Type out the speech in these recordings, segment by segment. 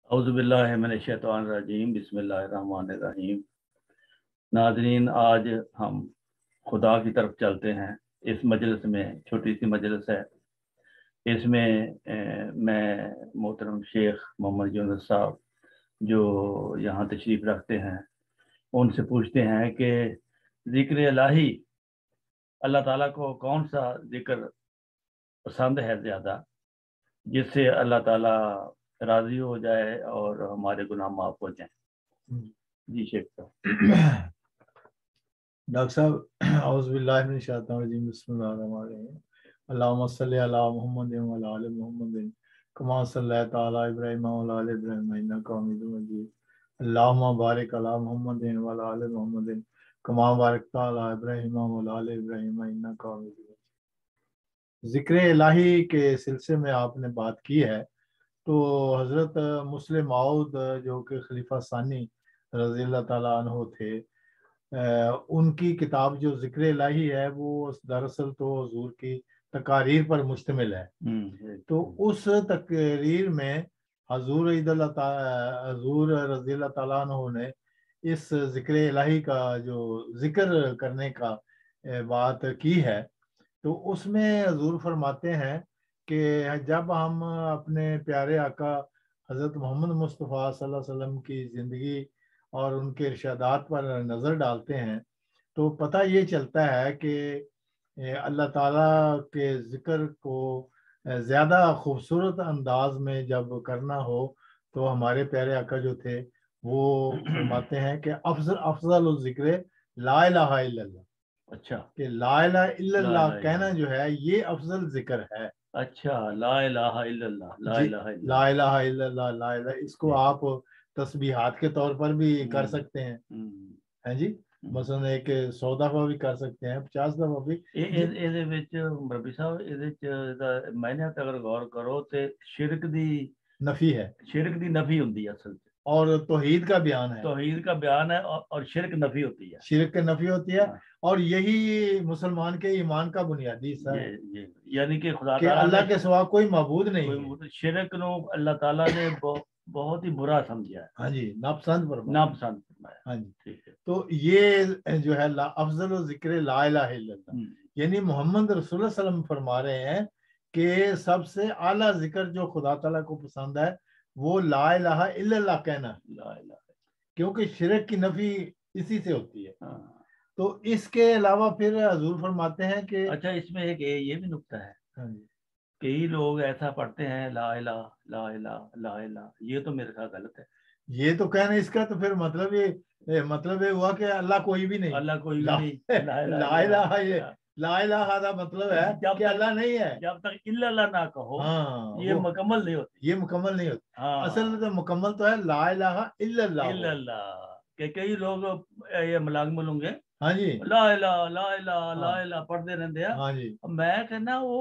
اعوذ باللہ من الشیطان الرجیم، بسم اللہ الرحمن الرحیم۔ ناظرین، آج ہم خدا کی طرف چلتے ہیں۔ اس مجلس میں چھوٹی سی مجلس ہے، اس میں میں محترم شیخ محمد یونس صاحب جو یہاں تشریف رکھتے ہیں ان سے پوچھتے ہیں کہ ذکر الہی اللہ تعالیٰ کو کون سا ذکر پسند ہے زیادہ، جس سے اللہ تعالیٰ راضی ہو جائے اور ہمارے گناہ معاف ہو جائیں۔ جی شیخ صاحب۔ ڈاکٹر صاحب، اعوذ باللہ من الشیطان الرجیم، بسم اللہ الرحمن الرحیم۔ اللہم صلی علی محمد وعلی آل محمد کما صلیت علی ابراہیم وعلی آل ابراہیم انک حمید مجید۔ اللہم بارک علی محمد وعلی آل محمد کما بارکت علی ابراہیم وعلی آل ابراہیم انک حمید مجید۔ ذکر الہی کے سلسلے میں آپ نے بات کی ہے، تو حضرت مسلم موعود جو کہ خلیفہ ثانی رضی اللہ تعالیٰ عنہ تھے، ان کی کتاب جو ذکر الہی ہے وہ دراصل تو حضور کی تقاریر پر مشتمل ہے۔ تو اس تقریر میں حضور رضی اللہ تعالیٰ عنہ نے اس ذکر الہی کا جو ذکر کرنے کا بات کی ہے، تو اس میں حضور فرماتے ہیں کہ جب ہم اپنے پیارے آقا حضرت محمد مصطفیٰ صلی اللہ علیہ وسلم کی زندگی اور ان کے ارشادات پر نظر ڈالتے ہیں تو پتہ یہ چلتا ہے کہ اللہ تعالیٰ کے ذکر کو زیادہ خوبصورت انداز میں جب کرنا ہو تو ہمارے پیارے آقا جو تھے وہ فرماتے ہیں کہ افضل الذکر لا الہ الا اللہ۔ اچھا، کہ لا الہ الا اللہ کہنا جو ہے یہ افضل ذکر ہے۔ اچھا، لا الہ الا اللہ، لا الہ الا اللہ، لا الہ الا اللہ، لا الہ، اس کو آپ تسبیحات کے طور پر بھی کر سکتے ہیں، ہیں جی، مثلا ایک 100 دفعہ بھی کر سکتے ہیں، 50 دفعہ بھی۔ ربی صاحب میں نے اگر غور کرو تو شرک دی نفی ہے، شرک دی نفی ہوتی ہے اصل سے، اور توحید کا بیان ہے، توحید کا بیان ہے، اور شرک نفی ہوتی ہے، شرک کی نفی ہوتی ہے، اور یہی مسلمان کے ایمان کا بنیادی حصہ ہے، یعنی کہ خدا کہ اللہ کے سوا کوئی معبود نہیں ہے۔ شرک نو اللہ تعالیٰ نے بہت ہی برا سمجھا ہے، ہاں جی، ناپسند فرمایا، ہاں جی، ٹھیک ہے۔ تو یہ جو ہے افضل الذکر لا الہ الا اللہ، یعنی محمد رسول اللہ صلی اللہ علیہ وسلم فرما رہے ہیں کہ سب سے اعلیٰ ذکر جو خدا تعالیٰ کو پسند ہے وہ لا الہ الا اللہ کہنا ہے، لا الہ، کیونکہ شرک کی نفی اسی سے ہوتی ہے۔ تو اس کے علاوہ پھر حضور فرماتے ہیں کہ اچھا، اس میں ایک یہ بھی نکتہ ہے، کئی لوگ ایسا پڑھتے ہیں لا الہ لا الہ لا الہ، یہ تو میرے خیال غلط ہے۔ یہ تو کہنا اس کا تو پھر مطلب یہ ہوا کہ اللہ کوئی بھی نہیں، اللہ کوئی بھی نہیں، لا الہ، یہ لا الہ کا مطلب ہے کہ اللہ نہیں ہے، جب تک الا اللہ نہ کہو یہ مکمل نہیں ہوتی، یہ مکمل نہیں ہوتی، اصل میں تو مکمل تو ہے لا الہ الا اللہ، کہ کئی لوگ یہ ملازم ہوں گے، ہاں جی، لا الہ لا الہ لا الہ پڑھتے رہتے ہیں، ہاں جی، میں کہنا وہ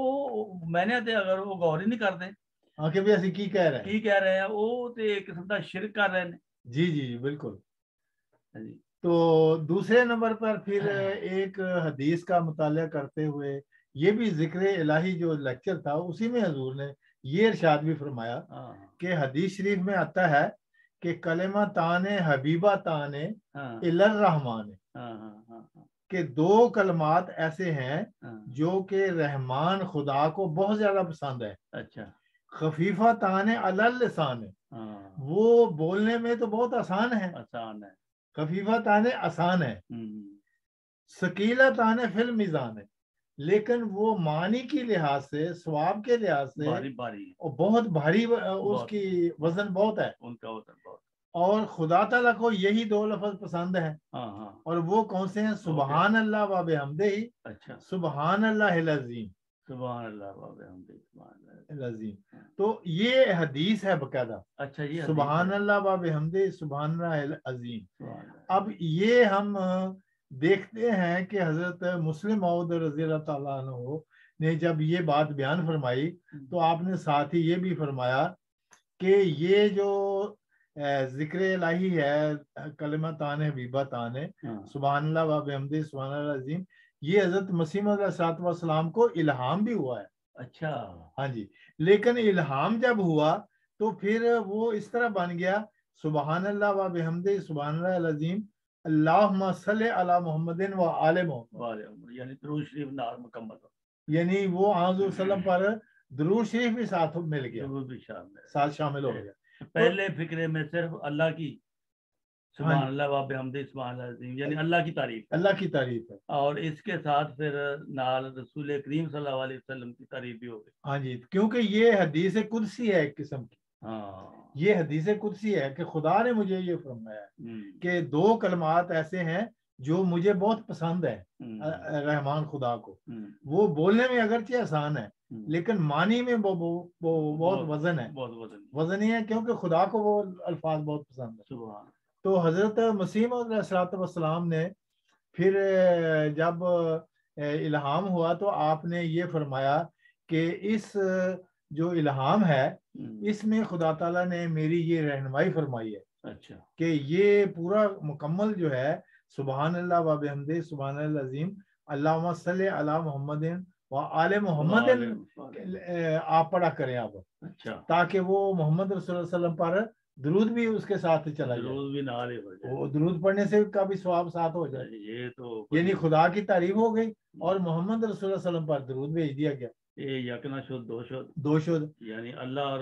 میں نے اگر وہ غور ہی نہیں کرتے کہ بھی اسی کی کہہ رہے ہیں، وہ تو ایک قسم کا شرک کر رہے ہیں۔ جی جی جی بالکل۔ تو دوسرے نمبر پر پھر ایک حدیث کا مطالعہ کرتے ہوئے یہ بھی ذکر الہی جو لیکچر تھا اسی میں حضور نے یہ ارشاد بھی فرمایا کہ حدیث شریف میں آتا ہے کہ کلمہ تان حبیبہ تان الرحمان، کہ دو کلمات ایسے ہیں جو کہ رحمان خدا کو بہت زیادہ پسند ہے۔ اچھا، خفیفہ تان علی اللسان، وہ بولنے میں تو بہت آسان ہے، خفیفہ تانے آسان ہے، ثقیلہ تانے فی المیزان ہے، لیکن وہ معنی کی لحاظ سے، ثواب کے لحاظ سے بہت بھاری، اس کی وزن بہت ہے، ان کا وزن بہت۔ اور خدا تعالیٰ کو یہی دو لفظ پسند ہیں، اور وہ کون سے ہیں؟ سبحان اللہ و بحمدہ، سبحان اللہ العظیم، سبحان اللہ و بحمدہ العظیم۔ تو یہ حدیث ہے باقاعدہ، اچھا، یہ سبحان اللہ و بحمدہ سبحان اللہ العظیم۔ اب یہ ہم دیکھتے ہیں کہ حضرت مسلم موعود رضی اللہ تعالیٰ عنہ نے جب یہ بات بیان فرمائی تو آپ نے ساتھ ہی یہ بھی فرمایا کہ یہ جو ذکر الہی ہے کلمہ تان حبیبہ تان سبحان اللہ و بحمدہ سبحان اللہ العظیم، یہ حضرت مسیح علیہ السلام کو الہام بھی ہوا ہے۔ اچھا، ہاں جی، لیکن الہام جب ہوا تو پھر وہ اس طرح بن گیا سبحان اللہ و بحمدہ سبحان اللہ العظیم اللہم صلی علی محمد و آل محمد، یعنی درود شریف نال مکمل ہو، یعنی وہ حضور صلی اللہ علیہ وسلم پر درود شریف بھی ساتھ مل گیا، درود بھی شامل ساتھ شامل ہو گیا۔ پہلے فکرے میں صرف اللہ کی ہاں سبحان جی، اللہ و بحمدہ سبحان اللہ العظیم یعنی اللہ کی تعریف ہے، اللہ کی تعریف ہے۔ اور اس کے ساتھ پھر نال رسول کریم صلی اللہ علیہ وسلم کی تعریف بھی ہو گئی۔ ہاں جی، کیونکہ یہ حدیث قدسی ہے ایک قسم کی، ہاں یہ حدیث قدسی ہے کہ خدا نے مجھے یہ فرمایا ہے کہ دو کلمات ایسے ہیں جو مجھے بہت پسند ہے رحمان خدا کو، وہ بولنے میں اگرچہ آسان ہے لیکن معنی میں بہت وزن ہے، وزن ہی ہے کیونکہ خدا کو وہ الفاظ بہت پسند ہے۔ سبحان۔ تو حضرت مسیح موعود علیہ الصلوۃ والسلام نے پھر جب الہام ہوا تو آپ نے یہ فرمایا کہ اس جو الہام ہے اس میں خدا تعالیٰ نے میری یہ رہنمائی فرمائی ہے اچھا کہ یہ پورا مکمل جو ہے سبحان اللہ و بحمدہ سبحان اللہ العظیم اللہم صلی علی محمد و آل محمد آپ پڑھا کریں آپ، اچھا، تاکہ وہ محمد رسول اللہ علیہ وسلم پر درود بھی اس کے ساتھ چلا جائے، درود بھی نال ہی ہو جائے، وہ درود پڑھنے سے کا بھی ثواب ساتھ ہو جائے، یہ تو یعنی خدا کی تعریف ہو گئی اور محمد رسول اللہ علیہ وسلم پر درود بھیج دیا گیا، یہ یکنا شد دو شد، یعنی اللہ اور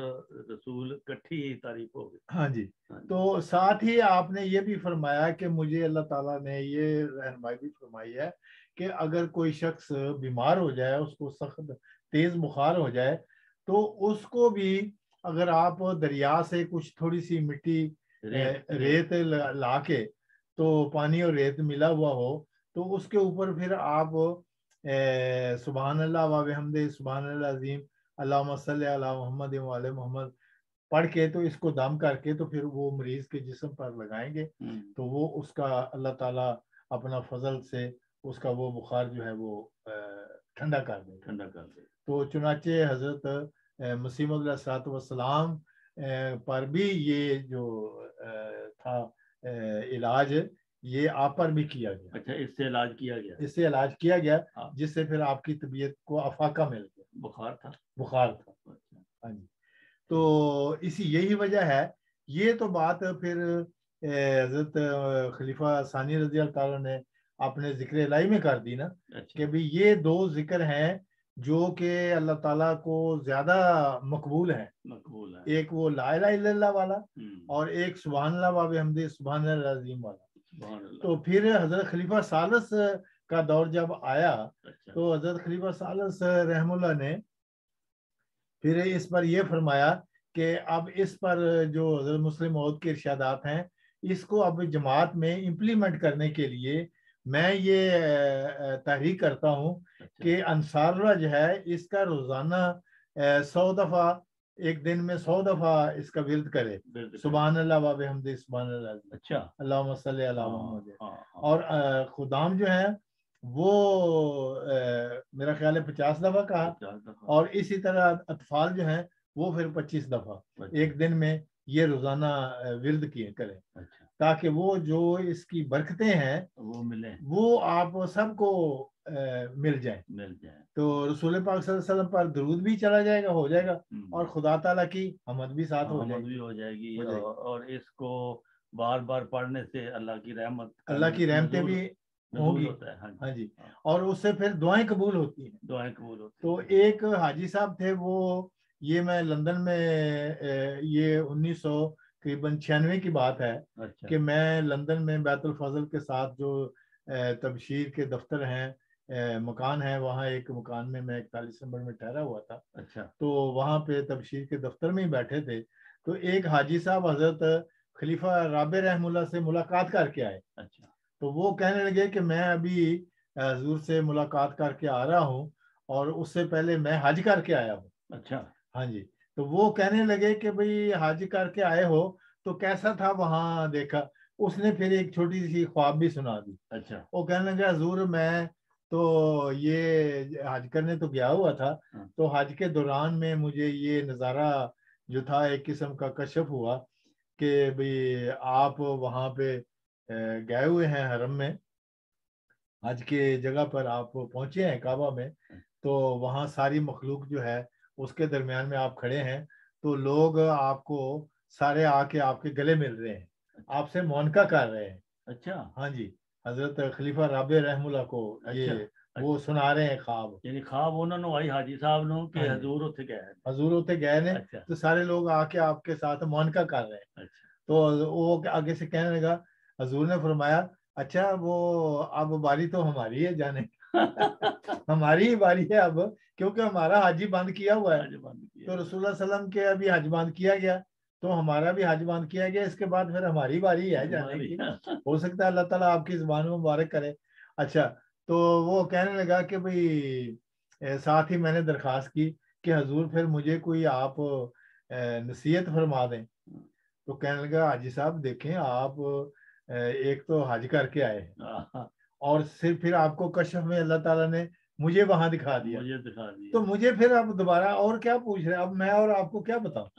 رسول کٹھی تعریف ہو گئی۔ ہاں جی۔ تو ساتھ ہی آپ نے یہ بھی فرمایا کہ مجھے اللہ تعالیٰ نے یہ رہنمائی بھی فرمائی ہے کہ اگر کوئی شخص بیمار ہو جائے، اس کو سخت تیز بخار ہو جائے، تو اس کو بھی اگر آپ دریا سے کچھ تھوڑی سی مٹی ریت لا کے، تو پانی اور ریت ملا ہوا ہو، تو اس کے اوپر پھر آپ سبحان اللہ و بحمدہ سبحان اللہ العظیم اللہم صلی علی محمد و آل محمد پڑھ کے تو اس کو دم کر کے تو پھر وہ مریض کے جسم پر لگائیں گے تو وہ اس کا اللہ تعالیٰ اپنا فضل سے اس کا وہ بخار جو ہے وہ ٹھنڈا کر دے۔ تو چنانچہ حضرت مسیح موعود علیہ الصلوۃ والسلام پر بھی یہ جو تھا علاج یہ آپ پر بھی کیا گیا۔ اچھا، اس سے علاج کیا گیا، اس سے علاج کیا گیا جس سے پھر آپ کی طبیعت کو افاقہ مل گیا، بخار تھا۔ ہاں جی، تو اسی یہی وجہ ہے۔ یہ تو بات پھر حضرت خلیفہ ثانی رضی اللہ تعالیٰ نے اپنے ذکر الہی میں کر دی نا، کہ بھی یہ دو ذکر ہیں جو کہ اللہ تعالیٰ کو زیادہ مقبول ہیں، ایک وہ لا الہ الا اللہ والا اور ایک سبحان اللہ و بحمدہ سبحان اللہ العظیم والا۔ تو پھر حضرت خلیفہ ثالث کا دور جب آیا تو حضرت خلیفہ ثالث رحم اللہ نے پھر اس پر یہ فرمایا کہ اب اس پر جو حضرت مسلم موعود کے ارشادات ہیں اس کو اب جماعت میں امپلیمنٹ کرنے کے لیے میں یہ تحریک کرتا ہوں کہ انصار اللہ جو ہے اس کا روزانہ 100 دفعہ، ایک دن میں 100 دفعہ اس کا ورد کرے، سبحان اللہ و بحمدہ سبحان اللہ، اچھا اللہم صلی علی محمد۔ اور خدام جو ہیں وہ میرا خیال ہے 50 دفعہ کہا، اور اسی طرح اطفال جو ہیں وہ پھر 25 دفعہ ایک دن میں یہ روزانہ ورد کیے کریں، تاکہ وہ جو اس کی برکتیں ہیں وہ ملیں، وہ آپ سب کو مل جائیں۔ تو رسول پاک صلی اللہ علیہ وسلم پر درود بھی چلا جائے گا، ہو جائے گا، اور خدا تعالیٰ کی حمد بھی ساتھ ہو جائے گی، اور اس کو بار بار پڑھنے سے اللہ کی رحمت، اللہ کی رحمتیں بھی ہوں گی۔ ہاں جی، اور اس سے پھر دعائیں قبول ہوتی ہیں۔ تو ایک حاجی صاحب تھے، وہ یہ میں لندن میں یہ 1996 کی بات ہے کہ میں لندن میں بیت الفضل کے ساتھ جو تبشیر کے دفتر ہیں، مکان ہے، وہاں ایک مکان میں 41 نمبر میں ٹھہرا ہوا تھا۔ اچھا، تو وہاں پہ تبشیر کے دفتر میں ہی بیٹھے تھے، تو ایک حاجی صاحب حضرت خلیفہ رابع رحم اللہ سے ملاقات کر کے آئے۔ اچھا، تو وہ کہنے لگے کہ میں ابھی حضور سے ملاقات کر کے آ رہا ہوں اور اس سے پہلے میں حج کر کے آیا ہوں۔ اچھا، ہاں جی، تو وہ کہنے لگے کہ بھئی حج کر کے آئے ہو تو کیسا تھا وہاں دیکھا؟ اس نے پھر ایک چھوٹی سی خواب بھی سنا دی۔ اچھا، وہ کہنے لگا حضور میں تو یہ حج کرنے تو گیا ہوا تھا، تو حج کے دوران میں مجھے یہ نظارہ جو تھا ایک قسم کا کشف ہوا کہ بھئی آپ وہاں پہ گئے ہوئے ہیں حرم میں، حج کے جگہ پر آپ پہنچے ہیں کعبہ میں، تو وہاں ساری مخلوق جو ہے اس کے درمیان میں آپ کھڑے ہیں، تو لوگ آپ کو سارے آ کے آپ کے گلے مل رہے ہیں, آپ سے مونکا کر رہے ہیں. اچھا ہاں جی, حضرت خلیفہ رابع رحم اللہ کو یہ وہ سنا رہے ہیں خواب. یعنی خواب انہوں نے آئی حاجی صاحب نو کہ حضور اتنے گئے, حضور اتنے گئے نے, تو سارے لوگ آ کے آپ کے ساتھ مونکا کر رہے ہیں. تو وہ آگے سے کہنے لگا, حضور نے فرمایا اچھا وہ اب باری تو ہماری ہے جانے ہماری ہی باری ہے اب, کیونکہ ہمارا حج ہی بند کیا ہوا ہے. تو رسول اللہ صلی اللہ علیہ وسلم کے ابھی حج بند کیا گیا, تو ہمارا بھی حج بند کیا گیا, اس کے بعد پھر ہماری باری ہے جانے کی. ہو سکتا ہے اللہ تعالیٰ آپ کی زبان میں مبارک کرے. اچھا, تو وہ کہنے لگا کہ بھئی ساتھ ہی میں نے درخواست کی کہ حضور پھر مجھے کوئی آپ نصیحت فرما دیں. تو کہنے لگا حاجی صاحب دیکھیں آپ ایک تو حج کر کے آئے اور پھر آپ کو کشف میں اللہ تعالیٰ نے مجھے وہاں دکھا دیا, تو مجھے پھر اب دوبارہ اور کیا پوچھ رہے, اب میں اور آپ کو کیا بتاؤں.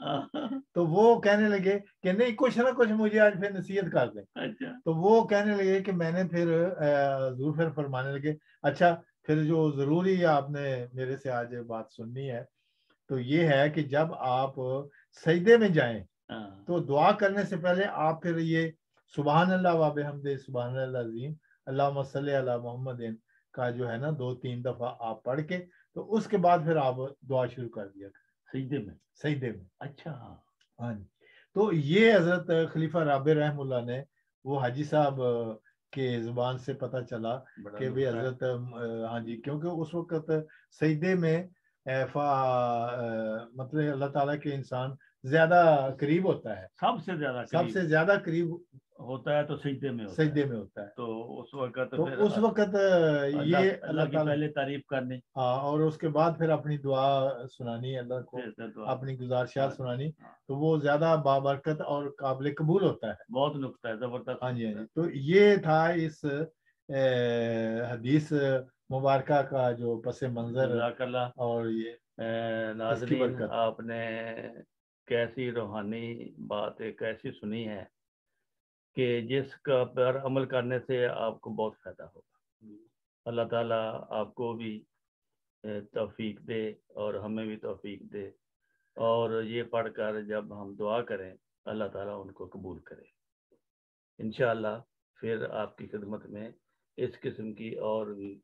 تو وہ کہنے لگے کہ نہیں کچھ نہ کچھ مجھے آج پھر نصیحت کر دیں. تو وہ کہنے لگے کہ میں نے پھر حضور پھر فرمانے لگے اچھا پھر جو ضروری آپ نے میرے سے آج بات سننی ہے تو یہ ہے کہ جب آپ سجدے میں جائیں تو دعا کرنے سے پہلے آپ پھر یہ سبحان اللہ و بحمدہ سبحان اللہ العظیم اللہم صلی علی محمد کا جو ہے نا 2-3 دفعہ آپ پڑھ کے تو اس کے بعد پھر آپ دعا شروع کر دیا سجدے میں. اچھا ہاں جی. تو یہ حضرت خلیفہ رابع رحم اللہ نے وہ حاجی صاحب کے زبان سے پتہ چلا کہ بھی حضرت ہاں جی, کیونکہ اس وقت سجدے میں مطلب اللہ تعالیٰ کے انسان زیادہ قریب ہوتا ہے, سب سے زیادہ قریب ہوتا ہے تو سجدے میں ہوتا ہے. تو اس اس وقت یہ اللہ کی پہلے تعریف کرنی, ہاں, اور اس کے بعد پھر اپنی دعا سنانی اللہ کو, اپنی گزارشات سنانی, تو وہ زیادہ بابرکت اور قابل قبول ہوتا ہے. بہت نقطہ ہے زبردست. ہاں جی, ہاں جی. تو یہ تھا اس حدیث مبارکہ کا جو پس منظر اور یہ ناظرین آپ نے کیسی روحانی بات کیسی سنی ہے کہ جس کا پر عمل کرنے سے آپ کو بہت فائدہ ہوگا. اللہ تعالیٰ آپ کو بھی توفیق دے اور ہمیں بھی توفیق دے, اور یہ پڑھ کر جب ہم دعا کریں اللہ تعالیٰ ان کو قبول کرے. انشاءاللہ پھر آپ کی خدمت میں اس قسم کی اور بھی